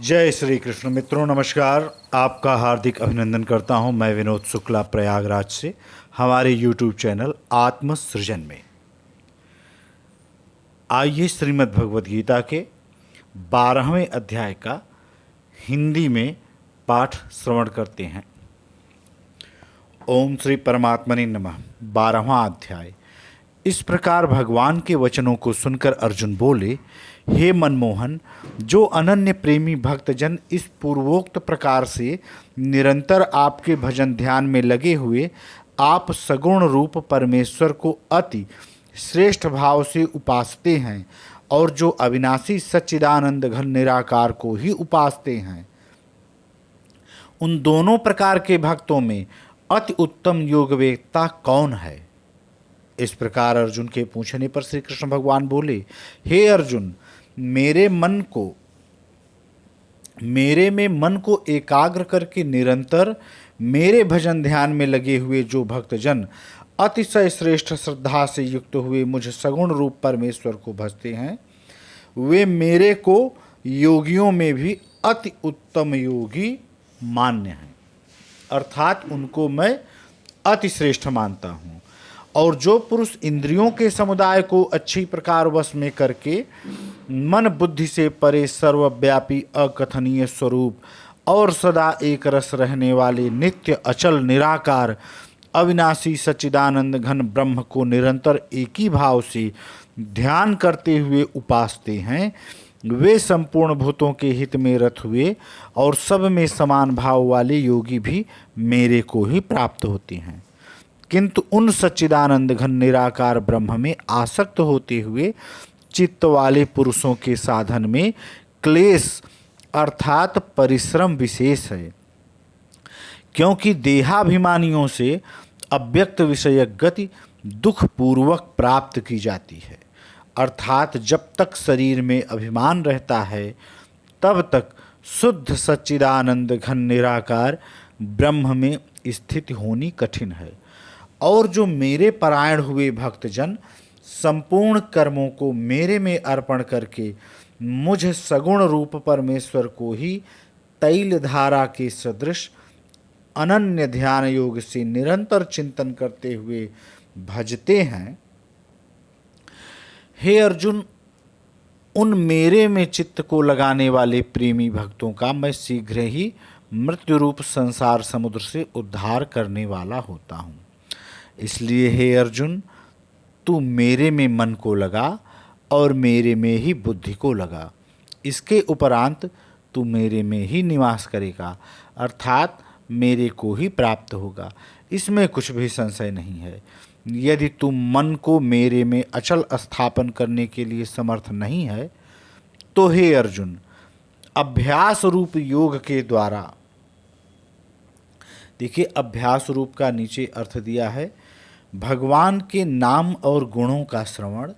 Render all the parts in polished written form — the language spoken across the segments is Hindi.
जय श्री कृष्ण। मित्रों नमस्कार, आपका हार्दिक अभिनंदन करता हूं। मैं विनोद शुक्ला प्रयागराज से हमारे YouTube चैनल आत्मसृजन में। आइए श्रीमद् भगवद गीता के 12वें अध्याय का हिंदी में पाठ श्रवण करते हैं। ओम श्री परमात्मने नमः। 12वां अध्याय। इस प्रकार भगवान के वचनों को सुनकर अर्जुन बोले, हे मनमोहन, जो अनन्य प्रेमी भक्तजन इस पूर्वोक्त प्रकार से निरंतर आपके भजन ध्यान में लगे हुए आप सगुण रूप परमेश्वर को अति श्रेष्ठ भाव से उपासते हैं और जो अविनाशी सच्चिदानंद घन निराकार को ही उपासते हैं, उन दोनों प्रकार के भक्तों में अति उत्तम योगवेत्ता कौन है? इस प्रकार अर्जुन के पूछने पर श्री कृष्ण भगवान बोले, हे अर्जुन, मेरे में मन को एकाग्र करके निरंतर मेरे भजन ध्यान में लगे हुए जो भक्तजन अतिशय श्रेष्ठ श्रद्धा से युक्त हुए मुझ सगुण रूप परमेश्वर को भजते हैं, वे मेरे को योगियों में भी अति उत्तम योगी मान्य हैं। अर्थात उनको मैं अति श्रेष्ठ मानता हूँ। और जो पुरुष इंद्रियों के समुदाय को अच्छी प्रकार वश में करके मन बुद्धि से परे सर्वव्यापी अकथनीय स्वरूप और सदा एक रस रहने वाले नित्य अचल निराकार अविनाशी सच्चिदानंद घन ब्रह्म को निरंतर एक ही भाव से ध्यान करते हुए उपासते हैं, वे संपूर्ण भूतों के हित में रत हुए और सब में समान भाव वाले योगी भी मेरे को ही प्राप्त होते हैं। किंतु उन सच्चिदानंद घन निराकार ब्रह्म में आसक्त होते हुए चित्त वाले पुरुषों के साधन में क्लेश अर्थात परिश्रम विशेष है, क्योंकि देहाभिमानियों से अव्यक्त विषयक गति दुख पूर्वक प्राप्त की जाती है। अर्थात जब तक शरीर में अभिमान रहता है तब तक शुद्ध सच्चिदानंद घन निराकार ब्रह्म में स्थिति होनी कठिन है। और जो मेरे परायण हुए भक्तजन संपूर्ण कर्मों को मेरे में अर्पण करके मुझ सगुण रूप परमेश्वर को ही तैल धारा के सदृश अनन्य ध्यान योग से निरंतर चिंतन करते हुए भजते हैं, हे अर्जुन, उन मेरे में चित्त को लगाने वाले प्रेमी भक्तों का मैं शीघ्र ही मृत्यु रूप संसार समुद्र से उद्धार करने वाला होता हूँ। इसलिए हे अर्जुन, तू मेरे में मन को लगा और मेरे में ही बुद्धि को लगा। इसके उपरांत तू मेरे में ही निवास करेगा, अर्थात मेरे को ही प्राप्त होगा। इसमें कुछ भी संशय नहीं है। यदि तू मन को मेरे में अचल स्थापन करने के लिए समर्थ नहीं है तो हे अर्जुन, अभ्यास रूप योग के द्वारा, देखिए अभ्यास रूप का नीचे अर्थ दिया है, भगवान के नाम और गुणों का श्रवण,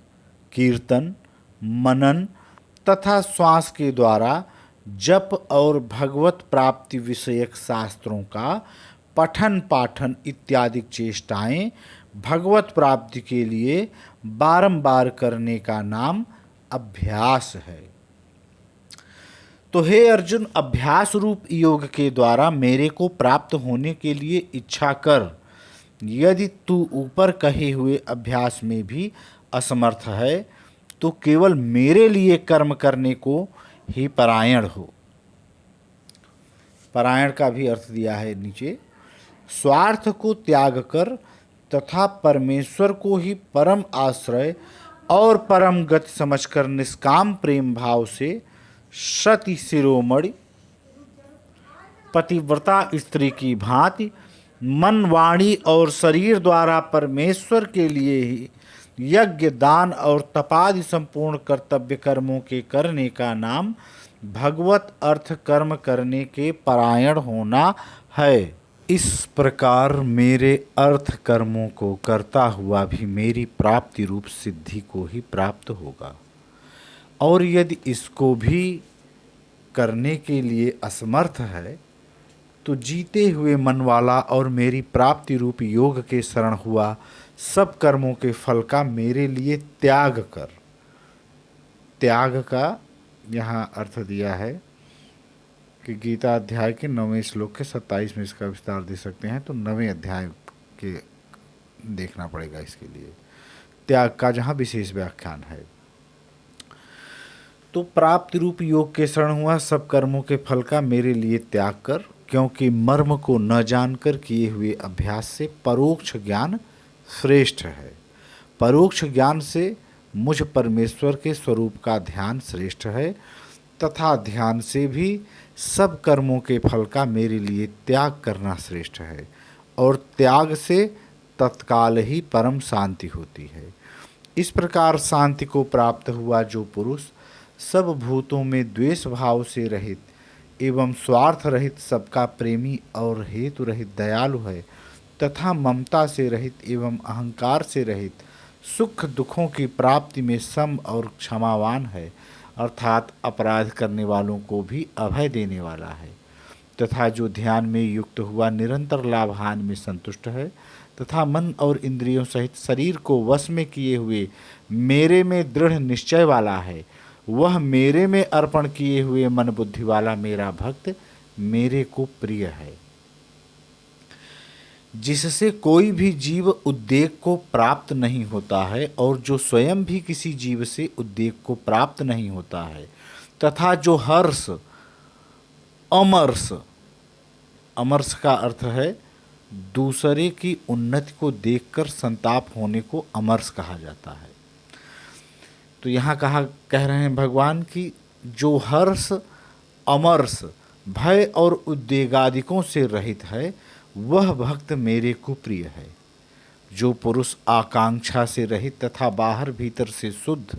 कीर्तन, मनन तथा श्वास के द्वारा जप और भगवत प्राप्ति विषयक शास्त्रों का पठन पाठन इत्यादि चेष्टाएं भगवत प्राप्ति के लिए बारंबार करने का नाम अभ्यास है। तो हे अर्जुन, अभ्यास रूप योग के द्वारा मेरे को प्राप्त होने के लिए इच्छा कर। यदि तू ऊपर कहे हुए अभ्यास में भी असमर्थ है तो केवल मेरे लिए कर्म करने को ही परायण हो। परायण का भी अर्थ दिया है नीचे, स्वार्थ को त्याग कर तथा परमेश्वर को ही परम आश्रय और परम गति समझकर निष्काम प्रेम भाव से सती शिरोमणि पतिव्रता स्त्री की भांति मन, वाणी और शरीर द्वारा परमेश्वर के लिए ही यज्ञ, दान और तपादि संपूर्ण कर्तव्य कर्मों के करने का नाम भगवत अर्थ कर्म करने के परायण होना है। इस प्रकार मेरे अर्थ कर्मों को करता हुआ भी मेरी प्राप्ति रूप सिद्धि को ही प्राप्त होगा। और यदि इसको भी करने के लिए असमर्थ है तो जीते हुए मन वाला और मेरी प्राप्ति रूप योग के शरण हुआ सब कर्मों के फल का मेरे लिए त्याग कर। त्याग का यहाँ अर्थ दिया है कि गीता अध्याय के 9वें श्लोक के 27 में इसका विस्तार दे सकते हैं, तो 9वें अध्याय के देखना पड़ेगा इसके लिए, त्याग का जहाँ विशेष व्याख्यान है। तो प्राप्ति रूप योग के शरण हुआ, सब कर्मों के फल का मेरे लिए त्याग कर, क्योंकि मर्म को न जानकर किए हुए अभ्यास से परोक्ष ज्ञान श्रेष्ठ है। परोक्ष ज्ञान से मुझ परमेश्वर के स्वरूप का ध्यान श्रेष्ठ है, तथा ध्यान से भी सब कर्मों के फल का मेरे लिए त्याग करना श्रेष्ठ है, और त्याग से तत्काल ही परम शांति होती है। इस प्रकार शांति को प्राप्त हुआ जो पुरुष सब भूतों में द्वेष भाव से रहित एवं स्वार्थ रहित, सबका प्रेमी और हेतु रहित दयालु है, तथा ममता से रहित एवं अहंकार से रहित, सुख दुखों की प्राप्ति में सम और क्षमावान है, अर्थात अपराध करने वालों को भी अभय देने वाला है, तथा जो ध्यान में युक्त हुआ निरंतर लाभान में संतुष्ट है, तथा मन और इंद्रियों सहित शरीर को वश में किए हुए मेरे में दृढ़ निश्चय वाला है, वह मेरे में अर्पण किए हुए मन बुद्धि वाला मेरा भक्त मेरे को प्रिय है। जिससे कोई भी जीव उद्वेग को प्राप्त नहीं होता है, और जो स्वयं भी किसी जीव से उद्वेग को प्राप्त नहीं होता है, तथा जो हर्ष अमर्ष, अमर्ष का अर्थ है दूसरे की उन्नति को देखकर संताप होने को अमर्ष कहा जाता है। तो यहाँ कह रहे हैं भगवान की जो हर्ष अमर्ष भय और उद्वेगादिकों से रहित है, वह भक्त मेरे को प्रिय है। जो पुरुष आकांक्षा से रहित तथा बाहर भीतर से शुद्ध,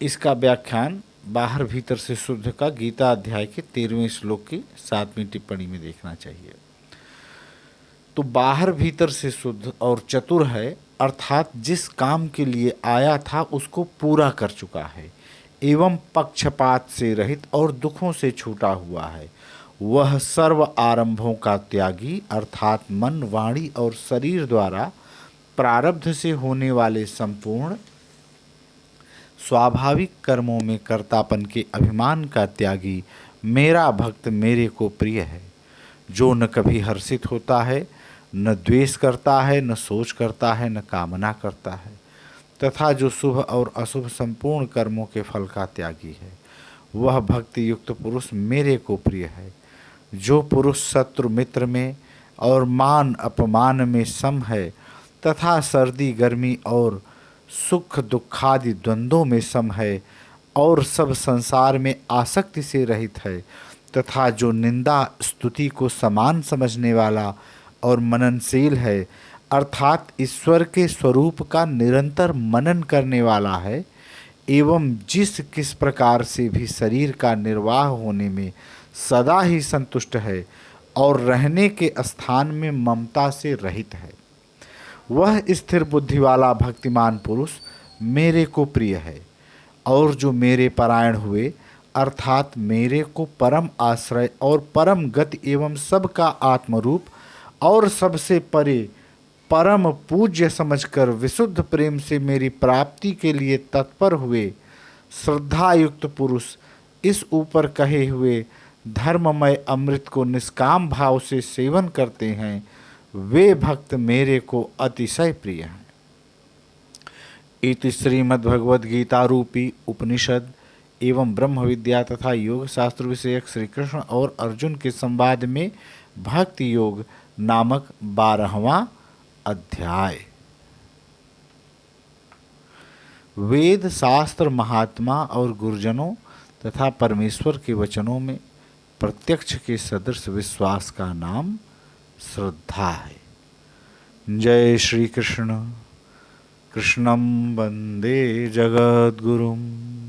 इसका व्याख्यान बाहर भीतर से शुद्ध का गीता अध्याय के 13वें श्लोक की 7वीं टिप्पणी में देखना चाहिए। तो बाहर भीतर से शुद्ध और चतुर है, अर्थात जिस काम के लिए आया था उसको पूरा कर चुका है, एवं पक्षपात से रहित और दुखों से छूटा हुआ है। वह सर्व आरंभों का त्यागी, अर्थात मन वाणी और शरीर द्वारा प्रारब्ध से होने वाले संपूर्ण स्वाभाविक कर्मों में कर्तापन के अभिमान का त्यागी मेरा भक्त मेरे को प्रिय है। जो न कभी हर्षित होता है, न द्वेष करता है, न सोच करता है, न कामना करता है, तथा जो शुभ और अशुभ संपूर्ण कर्मों के फल का त्यागी है, वह भक्ति युक्त पुरुष मेरे को प्रिय है। जो पुरुष शत्रु मित्र में और मान अपमान में सम है, तथा सर्दी गर्मी और सुख दुखादि द्वंद्वों में सम है, और सब संसार में आसक्ति से रहित है, तथा जो निंदा स्तुति को समान समझने वाला और मननशील है, अर्थात ईश्वर के स्वरूप का निरंतर मनन करने वाला है, एवं जिस किस प्रकार से भी शरीर का निर्वाह होने में सदा ही संतुष्ट है और रहने के स्थान में ममता से रहित है, वह स्थिर बुद्धि वाला भक्तिमान पुरुष मेरे को प्रिय है। और जो मेरे परायण हुए, अर्थात मेरे को परम आश्रय और परम गति एवं सबका आत्मरूप और सबसे परे परम पूज्य समझकर विशुद्ध प्रेम से मेरी प्राप्ति के लिए तत्पर हुए श्रद्धायुक्त पुरुष इस ऊपर कहे हुए धर्ममय अमृत को निष्काम भाव से सेवन करते हैं, वे भक्त मेरे को अतिशय प्रिय हैं। इति श्रीमद्भगवद्गीता रूपी उपनिषद एवं ब्रह्म विद्या तथा योग शास्त्र विषयक श्री कृष्ण और अर्जुन के संवाद में भक्ति योग नामक 12वां अध्याय। वेद शास्त्र महात्मा और गुरुजनों तथा परमेश्वर के वचनों में प्रत्यक्ष के सदृश विश्वास का नाम श्रद्धा है। जय श्री कृष्ण। कृष्णं वंदे जगद्गुरुम्।